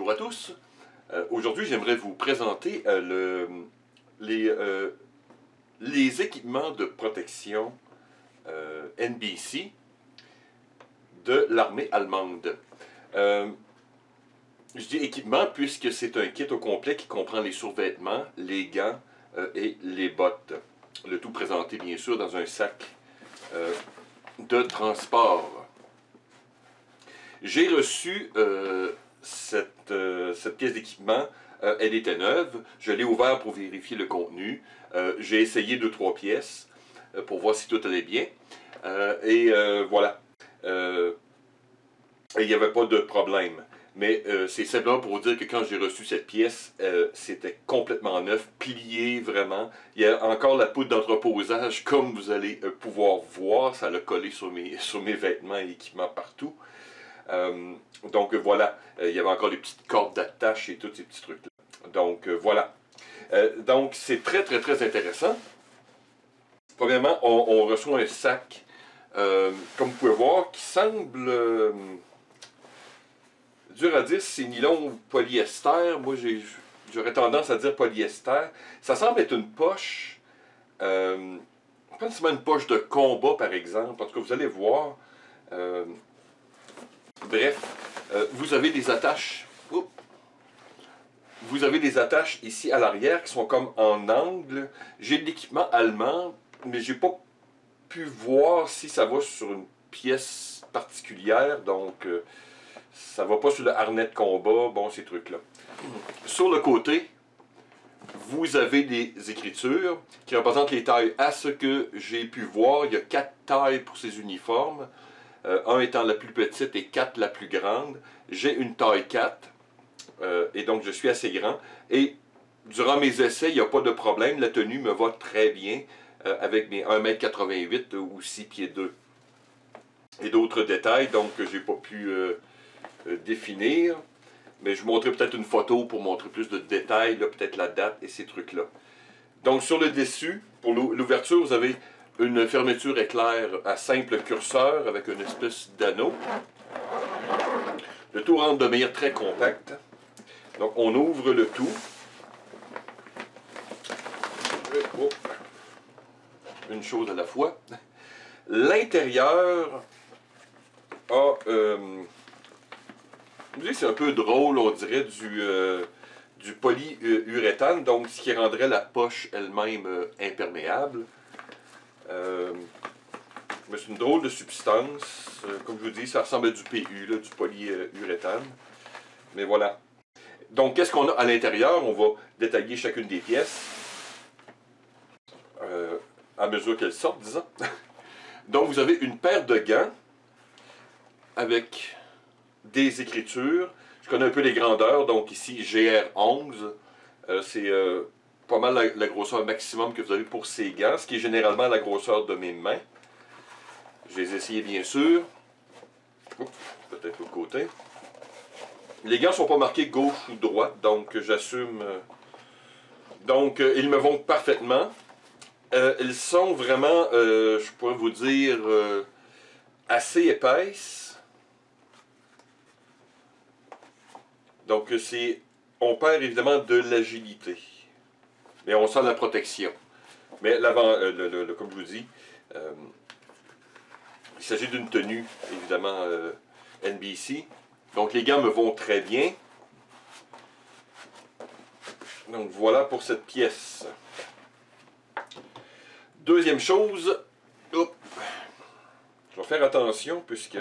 Bonjour à tous. Aujourd'hui, j'aimerais vous présenter les équipements de protection NBC de l'armée allemande. Je dis équipement puisque c'est un kit au complet qui comprend les survêtements, les gants et les bottes. Le tout présenté bien sûr dans un sac de transport. J'ai reçu cette pièce d'équipement, elle était neuve, je l'ai ouvert pour vérifier le contenu, j'ai essayé 2-3 pièces pour voir si tout allait bien, voilà, il n'y avait pas de problème. Mais c'est simplement pour vous dire que quand j'ai reçu cette pièce, c'était complètement neuf, plié vraiment. Il y a encore la poudre d'entreposage, comme vous allez pouvoir voir, ça l'a collé sur mes vêtements et équipements partout. Donc voilà, il y avait encore les petites cordes d'attache et tous ces petits trucs-là. Donc voilà. Donc c'est très intéressant. Premièrement, on reçoit un sac, comme vous pouvez voir, qui semble dur à dire si c'est nylon ou polyester. Moi, j'aurais tendance à dire polyester. Ça semble être une poche, pas nécessairement une poche de combat, par exemple. En tout cas, vous allez voir. Bref, vous avez des attaches. Oups. Vous avez des attaches ici à l'arrière qui sont comme en angle. J'ai de l'équipement allemand, mais j'ai pas pu voir si ça va sur une pièce particulière. Donc, ça va pas sur le harnais de combat. Bon, ces trucs-là. Sur le côté, vous avez des écritures qui représentent les tailles. À ce que j'ai pu voir, il y a 4 tailles pour ces uniformes. 1 étant la plus petite et 4 la plus grande. J'ai une taille 4, et donc je suis assez grand. Et durant mes essais, il n'y a pas de problème, la tenue me va très bien, avec mes 1,88 m ou 6 pieds 2. Et d'autres détails, donc que je n'ai pas pu définir. Mais je vous montrerai peut-être une photo pour montrer plus de détails, peut-être la date et ces trucs-là. Donc sur le dessus, pour l'ouverture, vous avez une fermeture éclair à simple curseur avec une espèce d'anneau. Le tout rentre de manière très compacte. Donc on ouvre le tout. Une chose à la fois. L'intérieur a... c'est un peu drôle, on dirait, du polyuréthane, donc ce qui rendrait la poche elle-même imperméable. Mais c'est une drôle de substance. Comme je vous dis, ça ressemble à du PU, là, du polyuréthane. Mais voilà. Donc, qu'est-ce qu'on a à l'intérieur? On va détailler chacune des pièces. À mesure qu'elles sortent, disons. Donc, vous avez une paire de gants avec des écritures. Je connais un peu les grandeurs. Donc, ici, GR11. C'est pas mal la grosseur maximum que vous avez pour ces gants, ce qui est généralement la grosseur de mes mains. Je les ai essayés bien sûr. Peut-être l'autre côté. Les gants ne sont pas marqués gauche ou droite, donc j'assume. Donc ils me vont parfaitement. Ils sont vraiment, je pourrais vous dire, assez épaisses. Donc on perd évidemment de l'agilité. Mais on sent la protection. Mais l'avant, comme je vous dis, il s'agit d'une tenue, évidemment, NBC. Donc les gants me vont très bien. Donc voilà pour cette pièce. Deuxième chose, hop, je vais faire attention puisque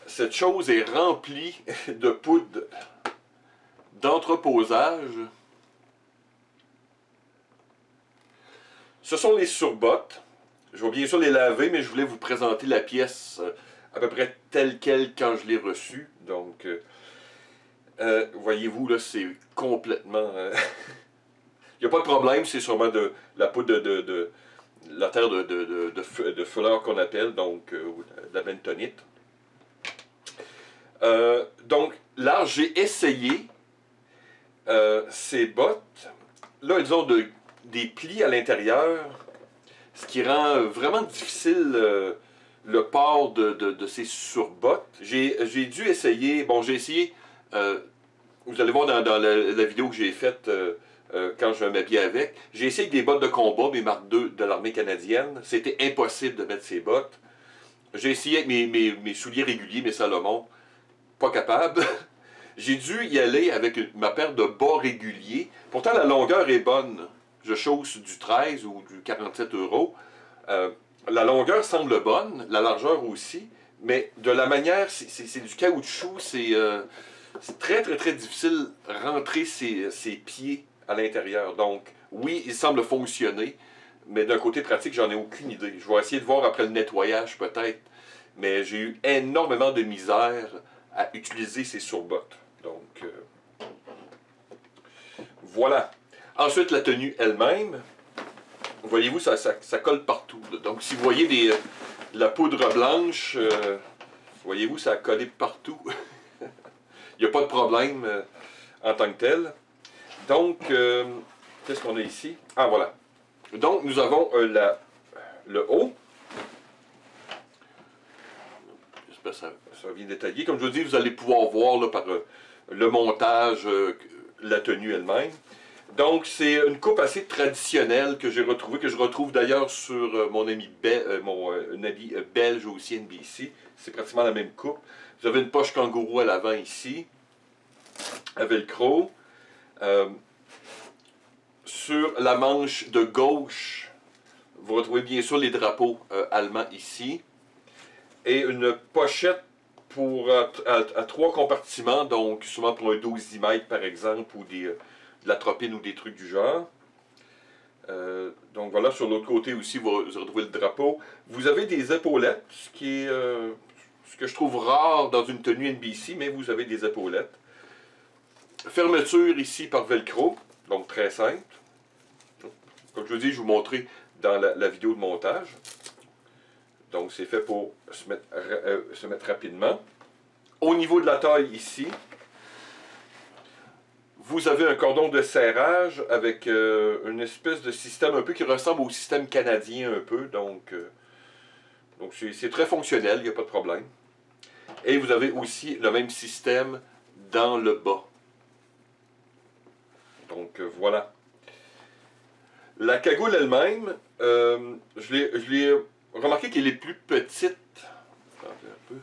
cette chose est remplie de poudre d'entreposage. Ce sont les surbottes. Je vais bien sûr les laver, mais je voulais vous présenter la pièce à peu près telle quelle quand je l'ai reçue. Donc, voyez-vous, là, c'est complètement... Il n'y a pas de problème, c'est sûrement de la poudre de la terre de fleurs qu'on appelle, donc de la bentonite. Donc, là, j'ai essayé ces bottes. Là, elles ont des plis à l'intérieur, ce qui rend vraiment difficile le port de ces surbottes. J'ai dû essayer, bon, j'ai essayé vous allez voir dans la vidéo que j'ai faite quand je m'habillais avec, j'ai essayé avec des bottes de combat, mes Mark II de l'armée canadienne. C'était impossible de mettre ces bottes. J'ai essayé avec mes souliers réguliers, mes Salomon. Pas capable. J'ai dû y aller avec ma paire de bas réguliers. Pourtant, la longueur est bonne. Je chausse du 13 ou du 47 euros. La longueur semble bonne, la largeur aussi. Mais de la manière, c'est du caoutchouc, c'est très très très difficile rentrer ses pieds à l'intérieur. Donc, oui, il semble fonctionner, mais d'un côté pratique, j'en ai aucune idée. Je vais essayer de voir après le nettoyage peut-être, mais j'ai eu énormément de misère à utiliser ces surbottes. Donc, voilà. Ensuite, la tenue elle-même. Voyez-vous, ça colle partout. Là. Donc, si vous voyez de la poudre blanche, voyez-vous, ça a collé partout. Il n'y a pas de problème en tant que tel. Donc, qu'est-ce qu'on a ici? Ah, voilà. Donc, nous avons le haut. J'espère que ça vient détaillé. Comme je vous dis, vous allez pouvoir voir là, par le montage la tenue elle-même. Donc, c'est une coupe assez traditionnelle que j'ai retrouvée, que je retrouve d'ailleurs sur mon ami belge aussi, NBC. C'est pratiquement la même coupe. Vous avez une poche kangourou à l'avant ici, à velcro. Sur la manche de gauche, vous retrouvez bien sûr les drapeaux allemands ici. Et une pochette à 3 compartiments, donc souvent pour un 12 mètres par exemple, ou de la tropine ou des trucs du genre. Donc voilà, sur l'autre côté aussi, vous retrouvez le drapeau. Vous avez des épaulettes, ce qui est ce que je trouve rare dans une tenue NBC, mais vous avez des épaulettes. Fermeture ici par velcro, donc très simple. Comme je vous dis, je vous montrer dans la vidéo de montage. Donc c'est fait pour se mettre rapidement. Au niveau de la taille ici, vous avez un cordon de serrage avec une espèce de système un peu qui ressemble au système canadien un peu. Donc c'est très fonctionnel, il n'y a pas de problème. Et vous avez aussi le même système dans le bas. Donc voilà. La cagoule elle-même, je l'ai remarqué qu'elle est plus petite. Attendez un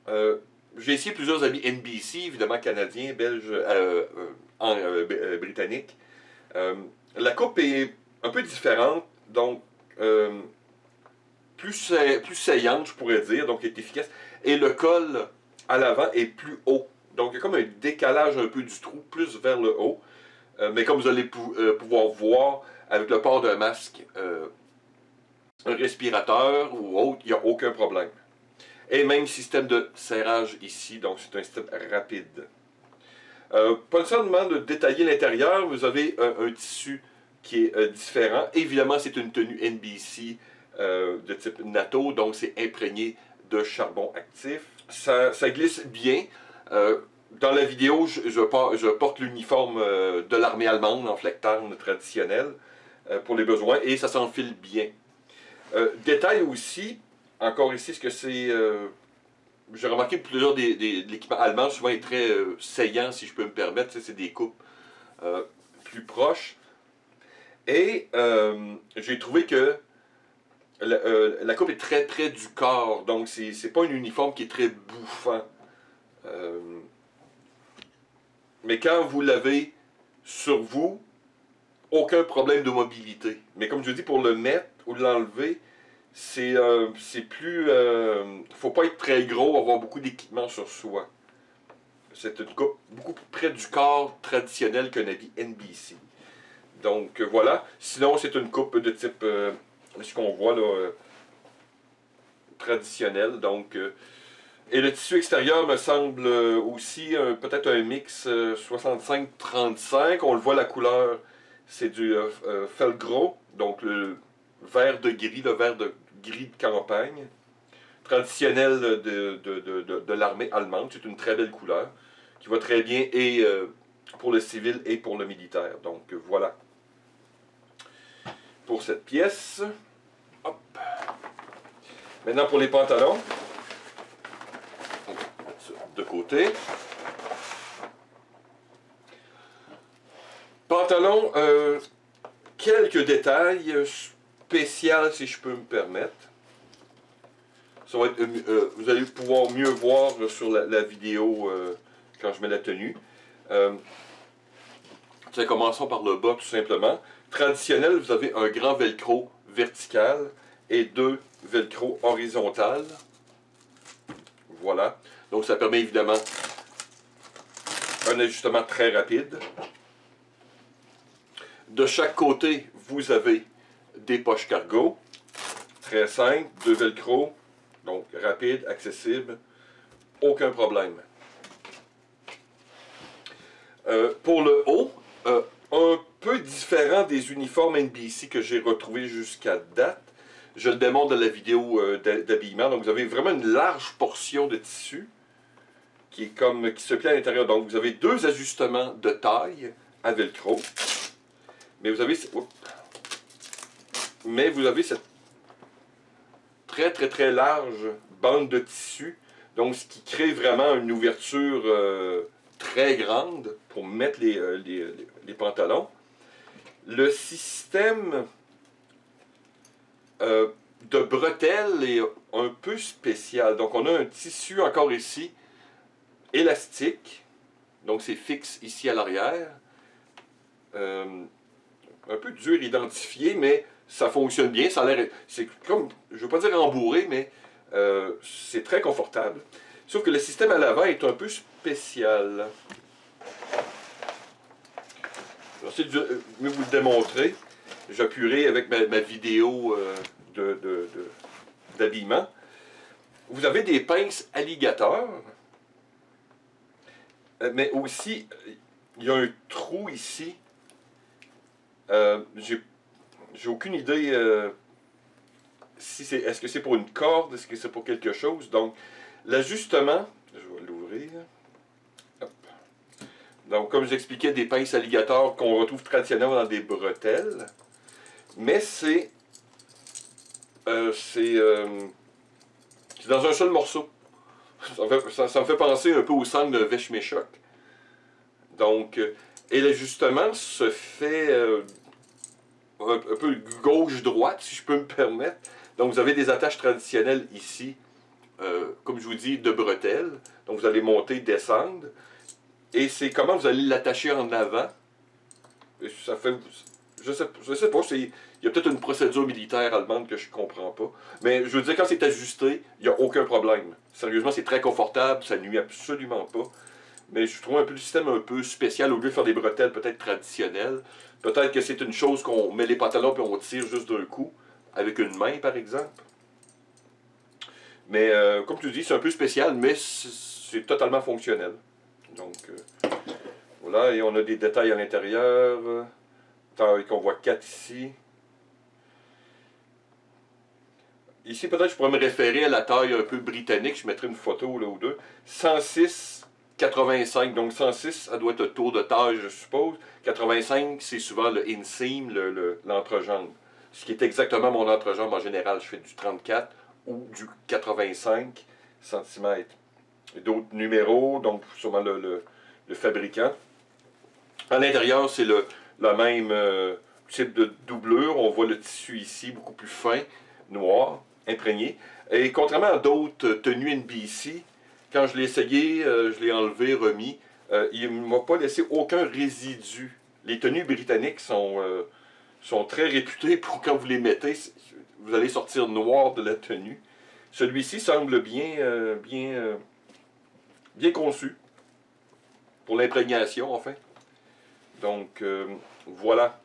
peu. J'ai essayé plusieurs habits NBC, évidemment canadiens, belges, britanniques. La coupe est un peu différente, donc plus saillante, je pourrais dire, donc elle est efficace. Et le col à l'avant est plus haut. Donc il y a comme un décalage un peu du trou, plus vers le haut. Mais comme vous allez pouvoir voir, avec le port d'un masque, un respirateur ou autre, il n'y a aucun problème. Et même système de serrage ici, donc c'est un système rapide. Pas nécessairement de détailler l'intérieur, vous avez un tissu qui est différent. Évidemment, c'est une tenue NBC de type NATO, donc c'est imprégné de charbon actif. Ça glisse bien. Dans la vidéo, je porte l'uniforme de l'armée allemande en flectarne traditionnel pour les besoins et ça s'enfile bien. Détail aussi, encore ici, ce que c'est... j'ai remarqué que plusieurs de l'équipement allemand souvent est très saillant, si je peux me permettre. C'est des coupes plus proches. Et j'ai trouvé que la coupe est très près du corps, donc c'est pas un uniforme qui est très bouffant. Mais quand vous l'avez sur vous, aucun problème de mobilité. Mais comme je dis, pour le mettre ou l'enlever, c'est plus... faut pas être très gros, avoir beaucoup d'équipement sur soi. C'est une coupe beaucoup plus près du corps traditionnel qu'un habit NBC. Donc voilà. Sinon, c'est une coupe de type, ce qu'on voit là, traditionnel. Donc, et le tissu extérieur me semble aussi peut-être un mix 65-35. On le voit, la couleur, c'est du Felgro, donc le vert de gris, le vert de gris de campagne, traditionnel de l'armée allemande. C'est une très belle couleur, qui va très bien et pour le civil et pour le militaire. Donc voilà. Pour cette pièce. Hop. Maintenant pour les pantalons. De côté. Pantalon, quelques détails spéciaux si je peux me permettre. Ça va être, vous allez pouvoir mieux voir sur la vidéo quand je mets la tenue. Commençons par le bas tout simplement. Traditionnel, vous avez un grand velcro vertical et 2 velcro horizontales. Voilà. Donc ça permet évidemment un ajustement très rapide. De chaque côté, vous avez des poches cargo. Très simple, 2 velcro. Donc rapide, accessible. Aucun problème. Pour le haut, un peu différent des uniformes NBC que j'ai retrouvés jusqu'à date. Je le démontre dans la vidéo d'habillement. Donc vous avez vraiment une large portion de tissu qui se plie à l'intérieur. Donc vous avez 2 ajustements de taille à velcro. Mais vous avez cette très large bande de tissu. Donc ce qui crée vraiment une ouverture très grande pour mettre les pantalons. Le système de bretelles est un peu spécial. Donc on a un tissu encore ici, élastique. Donc c'est fixe ici à l'arrière. Un peu dur à identifier, mais ça fonctionne bien. Ça a l'air, c'est comme, je ne veux pas dire rembourré, mais c'est très confortable. Sauf que le système à l'avant est un peu spécial. Je vais essayer de mieux vous le démontrer. J'appuierai avec ma vidéo d'habillement. Vous avez des pinces alligators, mais aussi, il y a un trou ici. J'ai aucune idée si est-ce que c'est pour une corde, est-ce que c'est pour quelque chose. Donc, l'ajustement, je vais l'ouvrir. Donc, comme je l'expliquais, des pinces alligators qu'on retrouve traditionnellement dans des bretelles. Mais c'est dans un seul morceau. Ça me fait penser un peu au sang de Veshmeshok. Donc, et l'ajustement se fait un peu gauche-droite, si je peux me permettre. Donc, vous avez des attaches traditionnelles ici, comme je vous dis, de bretelles. Donc, vous allez monter, descendre. Et c'est comment vous allez l'attacher en avant. Et ça fait... Je sais pas, il y a peut-être une procédure militaire allemande que je ne comprends pas. Mais je veux dire, quand c'est ajusté, il n'y a aucun problème. Sérieusement, c'est très confortable, ça ne nuit absolument pas. Mais je trouve un peu le système un peu spécial. Au lieu de faire des bretelles peut-être traditionnelles, peut-être que c'est une chose qu'on met les pantalons et on tire juste d'un coup, avec une main par exemple. Mais comme tu dis, c'est un peu spécial, mais c'est totalement fonctionnel. Donc voilà, et on a des détails à l'intérieur. Qu'on voit 4 ici. Ici, peut-être je pourrais me référer à la taille un peu britannique. Je mettrai une photo là ou deux. 106,85. Donc 106, ça doit être le tour de taille, je suppose. 85, c'est souvent le inseam, l'entrejambe. Ce qui est exactement mon entrejambe en général. Je fais du 34 ou du 85 cm. D'autres numéros, donc sûrement le fabricant. À l'intérieur, c'est la même type de doublure. On voit le tissu ici, beaucoup plus fin, noir, imprégné. Et contrairement à d'autres tenues NBC, quand je l'ai essayé, je l'ai enlevé, remis, il ne m'a pas laissé aucun résidu. Les tenues britanniques sont très réputées pour quand vous les mettez, vous allez sortir noir de la tenue. Celui-ci semble bien conçu pour l'imprégnation, enfin. Donc, voilà.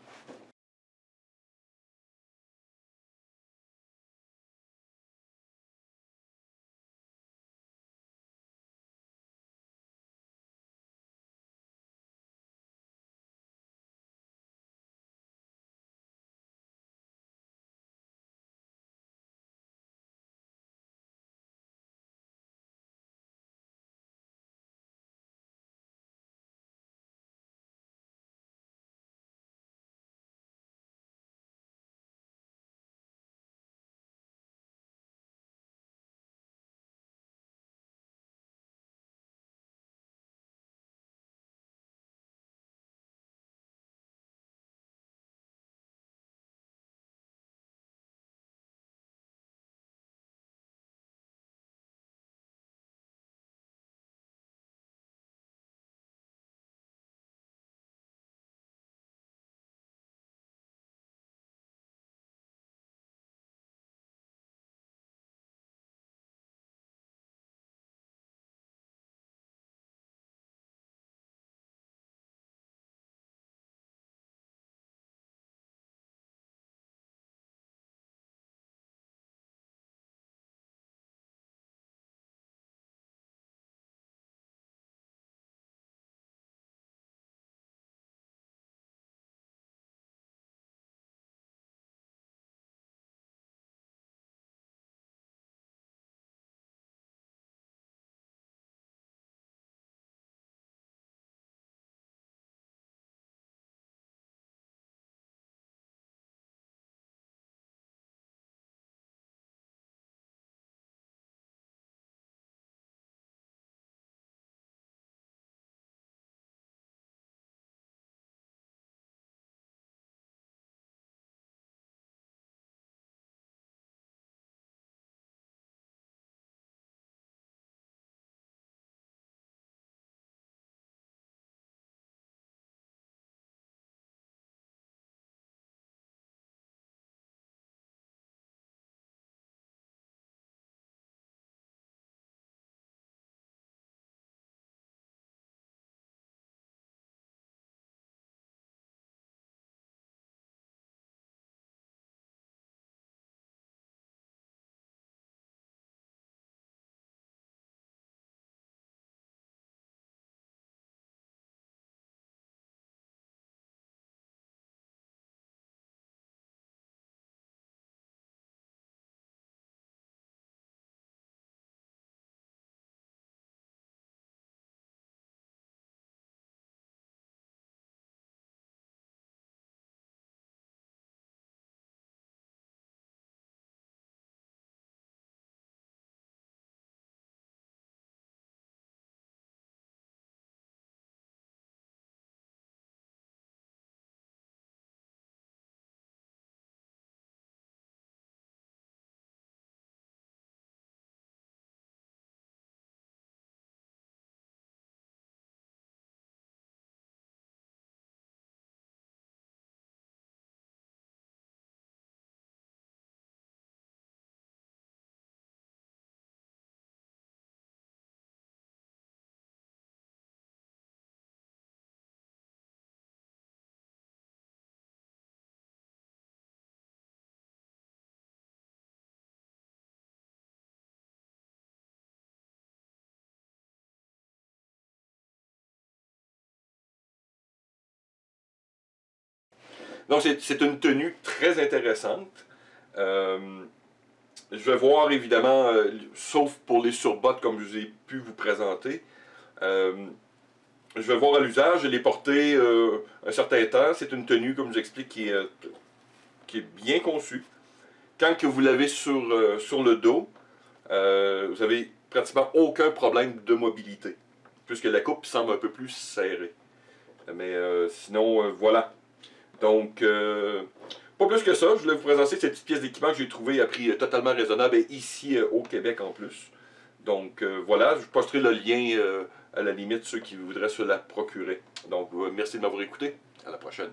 Donc c'est une tenue très intéressante. Je vais voir évidemment, sauf pour les surbottes comme je vous ai pu vous présenter, je vais voir à l'usage, je l'ai porté un certain temps. C'est une tenue, comme je vous explique, qui est bien conçue. Quand que vous l'avez sur le dos, vous avez pratiquement aucun problème de mobilité, puisque la coupe semble un peu plus serrée. Mais sinon, voilà. Donc, pas plus que ça. Je voulais vous présenter cette petite pièce d'équipement que j'ai trouvée à prix totalement raisonnable et ici au Québec en plus. Donc, voilà. Je posterai le lien à la limite ceux qui voudraient se la procurer. Donc, merci de m'avoir écouté. À la prochaine.